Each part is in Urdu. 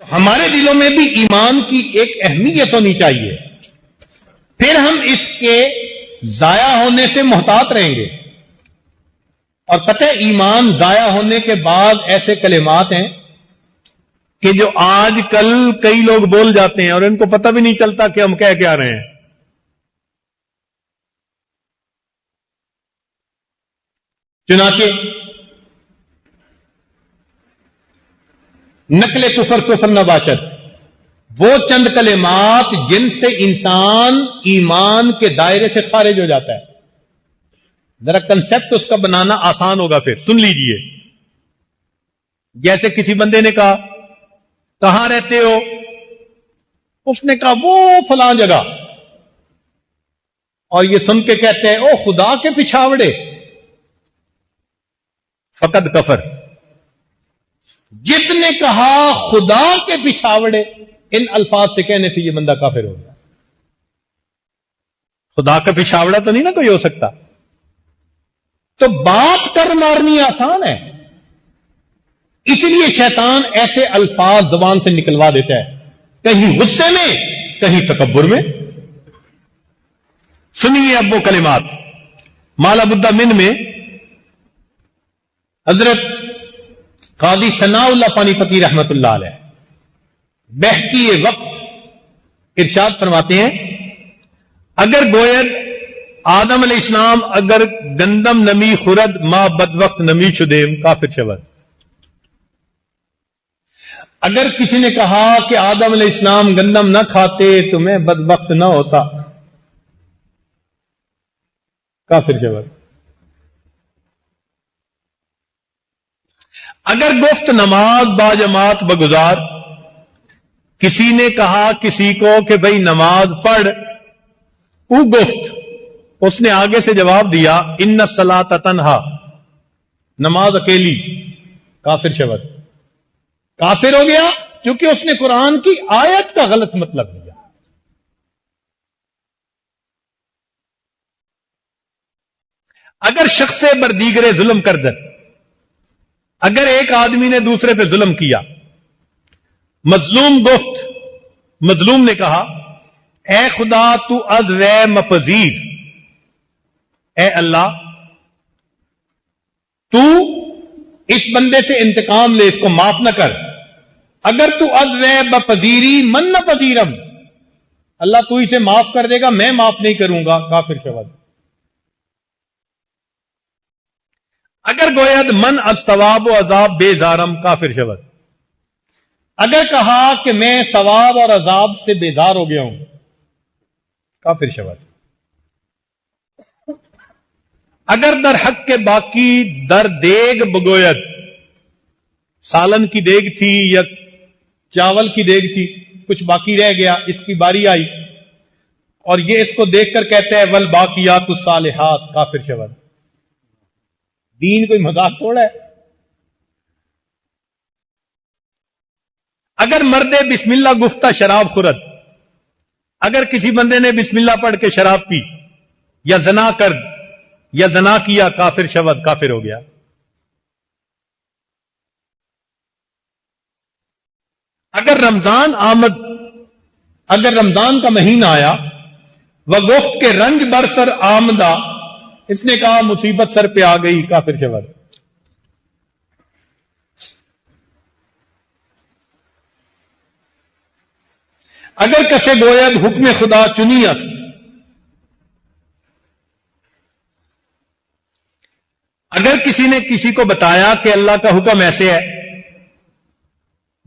ہمارے دلوں میں بھی ایمان کی ایک اہمیت ہونی چاہیے، پھر ہم اس کے ضائع ہونے سے محتاط رہیں گے۔ اور پتہ ہے ایمان ضائع ہونے کے بعد ایسے کلمات ہیں کہ جو آج کل کئی لوگ بول جاتے ہیں اور ان کو پتہ بھی نہیں چلتا کہ ہم کہہ کیا رہے ہیں۔ چنانچہ نقل کفر کفر نباشد، وہ چند کلمات جن سے انسان ایمان کے دائرے سے خارج ہو جاتا ہے۔ ذرا کنسپٹ اس کا بنانا آسان ہوگا، پھر سن لیجئے۔ جیسے کسی بندے نے کہا کہاں رہتے ہو؟ اس نے کہا وہ فلاں جگہ، اور یہ سن کے کہتے ہیں او خدا کے پچھاوڑے، فقط کفر۔ جس نے کہا خدا کے پچھاوڑے، ان الفاظ سے کہنے سے یہ بندہ کافر ہو گیا۔ خدا کا پچھاوڑا تو نہیں نا کوئی ہو سکتا، تو بات کر مارنی آسان ہے، اس لیے شیطان ایسے الفاظ زبان سے نکلوا دیتا ہے، کہیں غصے میں کہیں تکبر میں۔ سنیے اب وہ کلمات۔ مالا بدہ من میں حضرت قاضی ثناء اللہ پانی پتی رحمت اللہ علیہ بہتی وقت ارشاد فرماتے ہیں، اگر گوید آدم علیہ السلام اگر گندم نمی خورد ما بد وقت نمی شدیم کافر شود۔ اگر کسی نے کہا کہ آدم علیہ السلام گندم نہ کھاتے تو میں بدبخت نہ ہوتا، کافر شود۔ اگر گفت نماز با جماعت بگزار، کسی نے کہا کسی کو کہ بھئی نماز پڑھ، او گفت، اس نے آگے سے جواب دیا ان الصلاۃ تنہا، نماز اکیلی، کافر شود۔ کافر ہو گیا کیونکہ اس نے قرآن کی آیت کا غلط مطلب دیا۔ اگر شخص بردیگر ظلم کردت، اگر ایک آدمی نے دوسرے پہ ظلم کیا، مظلوم گفت، مظلوم نے کہا اے خدا تو از وے مپذیر، اے اللہ تو اس بندے سے انتقام لے، اس کو معاف نہ کر۔ اگر تو از وے بپذیری من نہ پذیرم، اللہ تو اسے معاف کر دے گا، میں معاف نہیں کروں گا، کافر شود۔ اگر گوید من از ثواب و عذاب بیزارم، کافر شود۔ اگر کہا کہ میں ثواب اور عذاب سے بیزار ہو گیا ہوں، کافر شود۔ اگر در حق کے باقی در دیگ بگوید، سالن کی دیگ تھی یا چاول کی دیگ تھی، کچھ باقی رہ گیا، اس کی باری آئی اور یہ اس کو دیکھ کر کہتا ہے والباقیات الصالحات، کافر شود۔ دین کوئی مذاق تھوڑا ہے۔ اگر مرد بسم اللہ گفتہ شراب خورد، اگر کسی بندے نے بسم اللہ پڑھ کے شراب پی یا زنا کرد یا زنا کیا، کافر شود، کافر ہو گیا۔ اگر رمضان آمد، اگر رمضان کا مہینہ آیا، وہ گفت کے رنج برسر آمدہ، اس نے کہا مصیبت سر پہ آ گئی، کافر شود۔ اگر کسے گوید حکم خدا چنی است، اگر کسی نے کسی کو بتایا کہ اللہ کا حکم ایسے ہے،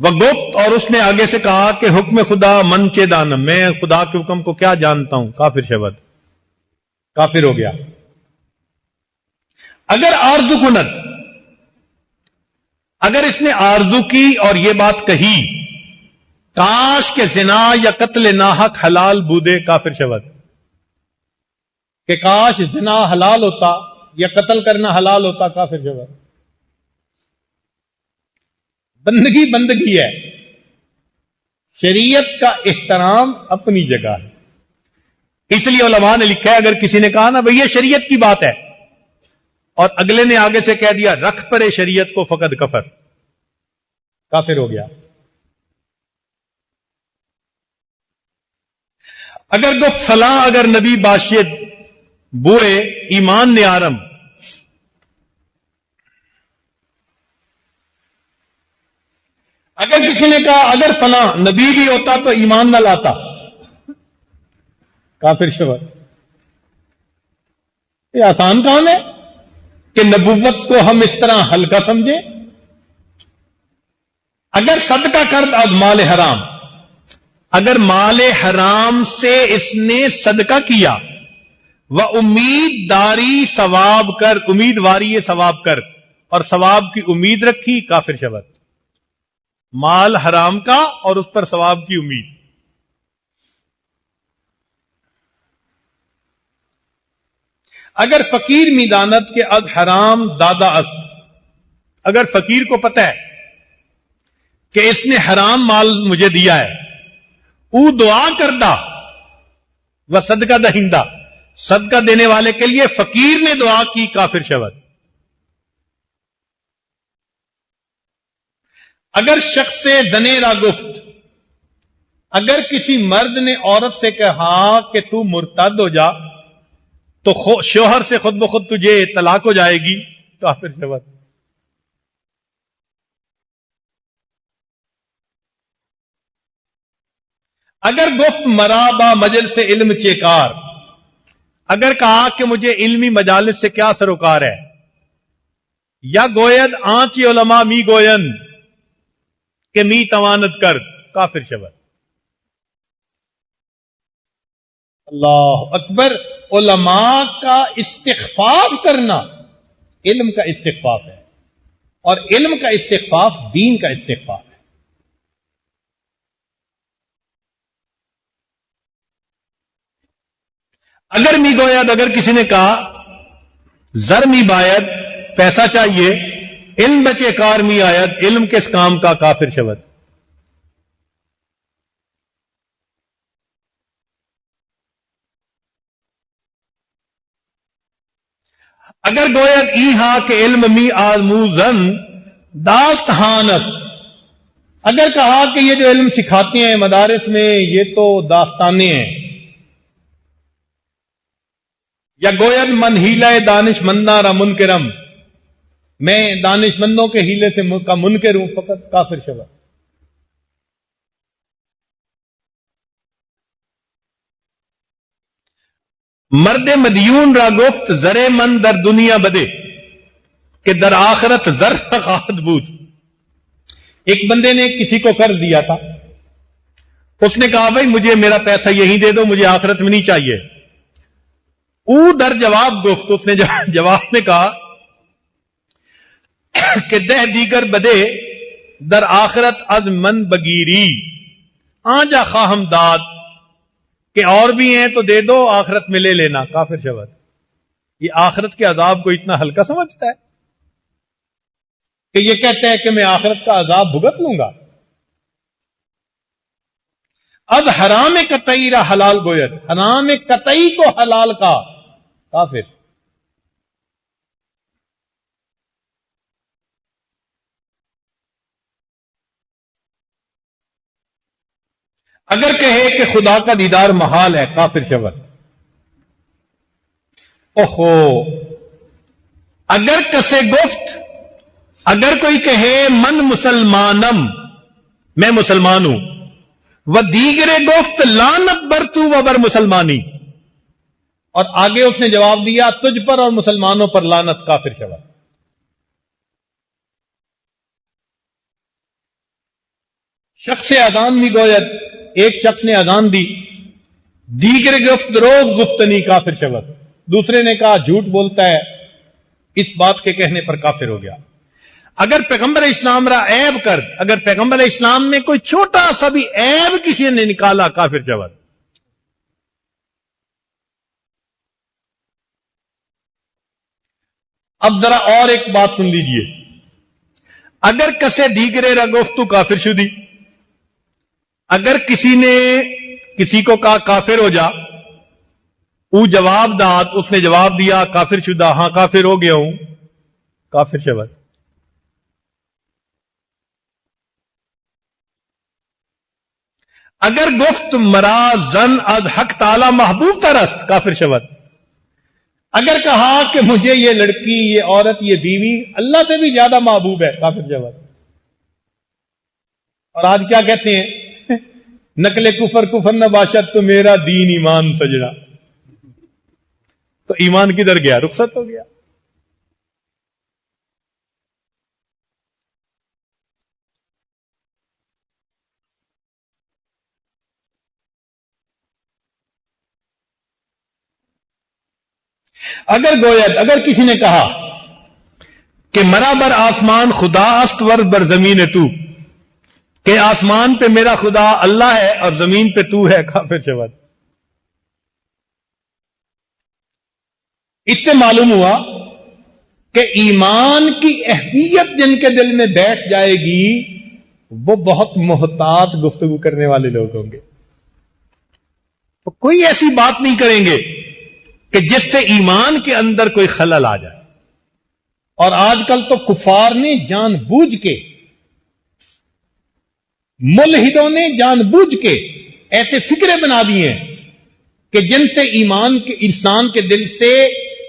وہ گفت، اور اس نے آگے سے کہا کہ حکم خدا من چے دانم، میں خدا کے حکم کو کیا جانتا ہوں، کافر شود، کافر ہو گیا۔ اگر آرزو کند، اگر اس نے آرزو کی اور یہ بات کہی کاش کہ زنا یا قتل ناحق حلال بودے، کافر شود، کہ کاش زنا حلال ہوتا یا قتل کرنا حلال ہوتا، کافر شود۔ بندگی بندگی ہے، شریعت کا احترام اپنی جگہ ہے۔ اس لیے علماء نے لکھا ہے اگر کسی نے کہا نا بھئی یہ شریعت کی بات ہے، اور اگلے نے آگے سے کہہ دیا رکھ پرے شریعت کو، فقط کفر، کافر ہو گیا۔ اگر گفت فلاں اگر نبی باشد بوئے ایمان نے آرم، اگر کسی نے کہا اگر فلاں نبی بھی ہوتا تو ایمان نہ لاتا، کافر شبہ۔ یہ آسان کام ہے کہ نبوت کو ہم اس طرح ہلکا سمجھیں۔ اگر صدقہ کرد از مال حرام، اگر مال حرام سے اس نے صدقہ کیا، وہ امید داری ثواب کر، امیدواری ثواب کر، اور ثواب کی امید رکھی، کافر شبہ۔ مال حرام کا اور اس پر ثواب کی امید۔ اگر فقیر میدانت کے از حرام دادا است، اگر فقیر کو پتہ ہے کہ اس نے حرام مال مجھے دیا ہے، او دعا کردہ و صدقہ دہندہ، صدقہ دینے والے کے لیے فقیر نے دعا کی، کافر شود۔ اگر شخص سے زنے را گفت، اگر کسی مرد نے عورت سے کہا کہ تو مرتد ہو جا تو شوہر سے خود بخود تجھے طلاق ہو جائے گی، کافر شود۔ اگر گفت مرا با مجلس علم چیکار، اگر کہا کہ مجھے علمی مجالس سے کیا سروکار ہے، یا گوید آنچ علماء می گوین کہ می توانت کر، کافر شود۔ اللہ اکبر۔ علماء کا استخفاف کرنا علم کا استخفاف ہے، اور علم کا استخفاف دین کا استخفاف ہے۔ اگر می گوید، اگر کسی نے کہا زر می باید، پیسہ چاہیے، علم بچے کار می آید، علم کس کام کا، کافر شود۔ اگر گوید ای ہاں کہ علم می آموزن داست ہانست، اگر کہا کہ یہ جو علم سکھاتے ہیں مدارس میں یہ تو داستانے ہیں، یا گوید من ہیلہ دانش منداں را منکرم، میں دانش مندوں کے ہیلے سے کا منکر ہوں، فقط کافر شود۔ مرد مدیون را گفت زر من در دنیا بدے کہ در آخرت زر خواہد بود۔ ایک بندے نے کسی کو قرض دیا تھا، اس نے کہا بھائی مجھے میرا پیسہ یہی دے دو، مجھے آخرت میں نہیں چاہیے۔ او در جواب گفت، اس نے جواب میں کہا کہ دہ دیگر بدے در آخرت از من بگیری آنجا خواہم داد، کہ اور بھی ہیں تو دے دو، آخرت میں لے لینا، کافر شود۔ یہ آخرت کے عذاب کو اتنا ہلکا سمجھتا ہے کہ یہ کہتا ہے کہ میں آخرت کا عذاب بھگت لوں گا۔ اب حرام قطعی را حلال گوید، حرام قطعی کو حلال کا، کافر۔ اگر کہے کہ خدا کا دیدار محال ہے، کافر شود۔ اوہو، اگر کسے گفت، اگر کوئی کہے من مسلمانم، میں مسلمان ہوں، وہ دیگرے گفت لعنت بر تو و بر مسلمانی، اور آگے اس نے جواب دیا تجھ پر اور مسلمانوں پر لعنت، کافر شود۔ شخص اذان می گوید، ایک شخص نے اذان دی، دیگر گفت دروغ گفتنی، کافر شود۔ دوسرے نے کہا جھوٹ بولتا ہے، اس بات کے کہنے پر کافر ہو گیا۔ اگر پیغمبر اسلام را عیب کر، اگر پیغمبر اسلام میں کوئی چھوٹا سا بھی عیب کسی نے نکالا، کافر شود۔ اب ذرا اور ایک بات سن لیجئے، اگر کسے دیگرے را گفت تو کافر شدی، اگر کسی نے کسی کو کہا کافر ہو جا، او جواب داد، اس نے جواب دیا کافر شدہ، ہاں کافر ہو گیا ہوں، کافر شود۔ اگر گفت مرا زن از حق تعالی محبوب ترست کافر شود، اگر کہا کہ مجھے یہ لڑکی، یہ عورت، یہ بیوی اللہ سے بھی زیادہ محبوب ہے، کافر شود۔ اور آج کیا کہتے ہیں؟ نقل کفر نباشت تو میرا دین ایمان سجڑا۔ تو ایمان کدھر گیا؟ رخصت ہو گیا۔ اگر گوید، اگر کسی نے کہا کہ مرا بر آسمان خدا است ور بر زمین تو، کہ آسمان پہ میرا خدا اللہ ہے اور زمین پہ تو ہے، کافر شود۔ اس سے معلوم ہوا کہ ایمان کی اہمیت جن کے دل میں بیٹھ جائے گی وہ بہت محتاط گفتگو کرنے والے لوگ ہوں گے، وہ کوئی ایسی بات نہیں کریں گے کہ جس سے ایمان کے اندر کوئی خلل آ جائے۔ اور آج کل تو کفار نے جان بوجھ کے، ملحدوں نے جان بوجھ کے ایسے فکرے بنا دیے ہیں کہ جن سے ایمان کے، انسان کے دل سے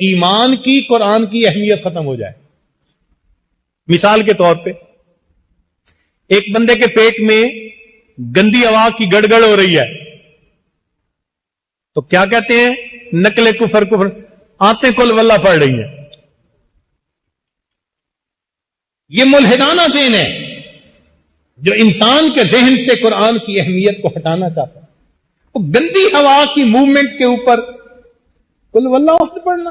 ایمان کی، قرآن کی اہمیت ختم ہو جائے۔ مثال کے طور پہ ایک بندے کے پیٹ میں گندی ہوا کی گڑگڑ ہو رہی ہے تو کیا کہتے ہیں؟ نقل کفر آتے کل واللہ پڑھ رہی ہیں۔ یہ ملحدانہ ذہن ہے جو انسان کے ذہن سے قرآن کی اہمیت کو ہٹانا چاہتا ہے۔ وہ گندی ہوا کی موومنٹ کے اوپر کل واللہ وقت پڑھنا